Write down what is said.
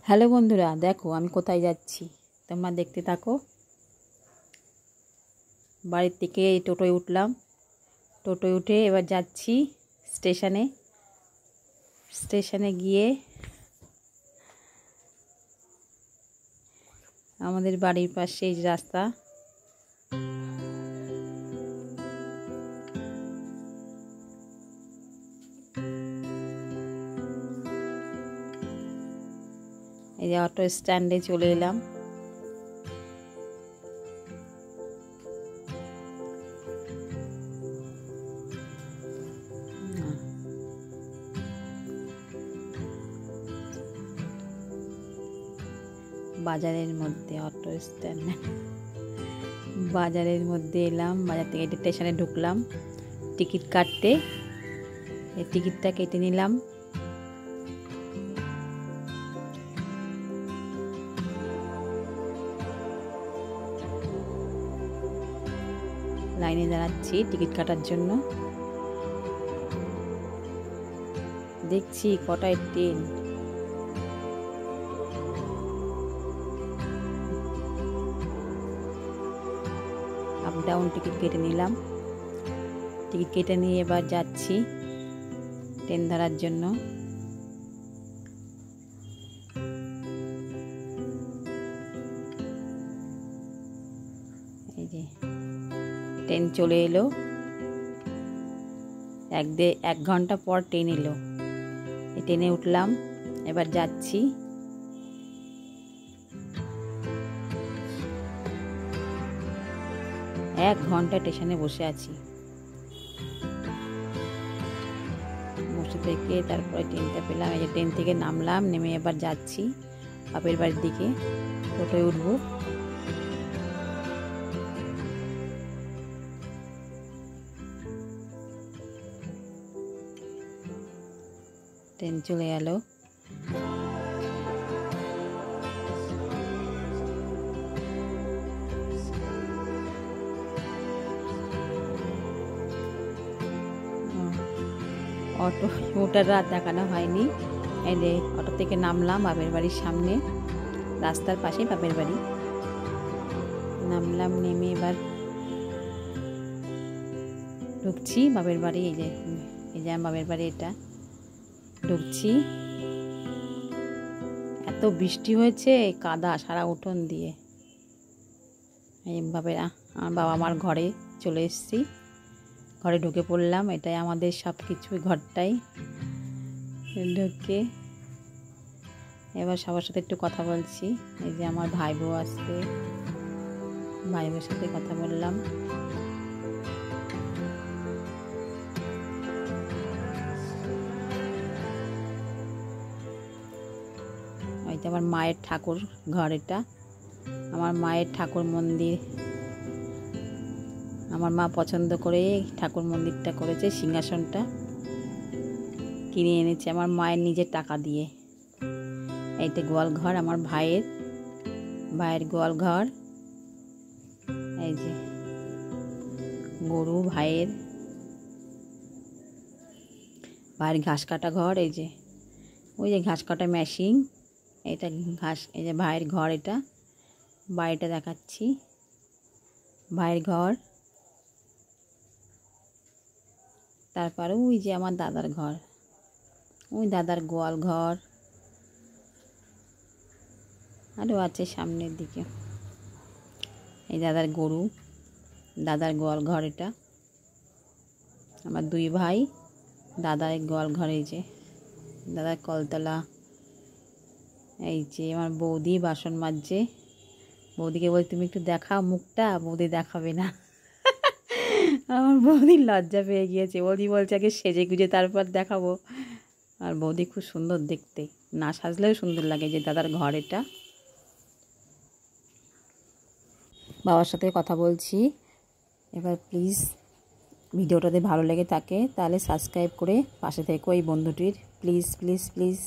Hello বন্ধুরা, দেখো আমি কোথায় যাচ্ছি, তোমরা দেখতে থাকো। বাড়ির থেকে টোটোয় উঠলাম, টোটোয় উঠে এবার যাচ্ছি স্টেশনে গিয়ে আমাদের বাড়ির পাশে এই রাস্তা, এই যে অটো স্ট্যান্ডে চলে এলাম। বাজারের মধ্যে অটো স্ট্যান্ড, বাজারের মধ্যে এলাম। বাজার থেকে স্টেশনে ঢুকলাম টিকিট কাটতে। এই টিকিটটা কেটে নিলাম। লাইনে দাঁড়াচ্ছি টিকিট কাটার জন্য। দেখছি কটায় ট্রেন। আপ ডাউন টিকিট কেটে নিলাম। টিকিট কেটে নিয়ে এবার যাচ্ছি ট্রেন ধরার জন্য। এই যে ট্রেন চলে এলো। এক ঘন্টা পর ট্রেন এলো। এই ট্রেনে উঠলাম, এবার যাচ্ছি। এক ঘন্টা স্টেশনে বসে আছি। বসে থেকে তারপরে ট্রেনটা পেলাম। এই যে ট্রেন থেকে নামলাম, নেমে এবার যাচ্ছি বাপের বাড়ির দিকে। টোটোয় উঠবো। ট্রেন চলে গেল। অটো ওটার রাত দেখানো হয়নি। এই যে অটো থেকে নামলাম বাপের বাড়ির সামনে, রাস্তার পাশেই বাপের বাড়ি। নামলাম, নেমে এবার ঢুকছি বাপের বাড়ি। এই যে আমার বাপের বাড়ি, এটা ঢুকছি। এত বৃষ্টি হয়েছে, কাদা সারা উঠোন দিয়ে। এই আমার বাবা মার ঘরে চলে এসেছি, ঘরে ঢুকে পড়লাম। এটাই আমাদের সব কিছু, ঘরটাই। ঢুকে এবার সবার সাথে একটু কথা বলছি। এই যে আমার ভাই বউ আসছে, ভাই বউর সাথে কথা বললাম। ওইটা আমার মায়ের ঠাকুর ঘর। এটা আমার মায়ের ঠাকুর মন্দির। আমার মা পছন্দ করে ঠাকুর মন্দিরটা করেছে, সিংহাসনটা কিনে এনেছে আমার মায়ের নিজের টাকা দিয়ে। এইটা গোয়াল ঘর, আমার ভাইয়ের গোয়াল ঘর। এই যে গরু, ভাইয়ের ঘাস কাটা ঘর। এই যে ওই যে ঘাস কাটা মেশিন, এটা ঘাস। এই যে ভাইয়ের ঘর, এটা বাড়িটা দেখাচ্ছি, ভাইয়ের ঘর। তারপরে ওই যে আমার দাদার ঘর, ওই দাদার গোয়াল ঘর আরও আছে সামনের দিকে। এই দাদার গরু, দাদার গোয়াল ঘর। এটা আমার দুই ভাই, দাদার গোয়াল ঘর। এই যে দাদার কলতলা। এই যে আমার বৌদি বাসন মাজছে। বৌদিকে বলি তুমি একটু দেখাও মুখটা, বৌদি দেখাবে না। আমার বৌদির লজ্জা পেয়ে গিয়েছে। বৌদি বলছে আগে সেজে গুজে তারপর দেখাবো। আর বৌদি খুব সুন্দর দেখতে, না সাজলেও সুন্দর লাগে। যে দাদার ঘর, এটা বাবার সাথে কথা বলছি। এবার প্লিজ ভিডিওটাতে ভালো লেগে থাকে তাহলে সাবস্ক্রাইব করে পাশে থেকো এই বন্ধুটির, প্লিজ প্লিজ প্লিজ।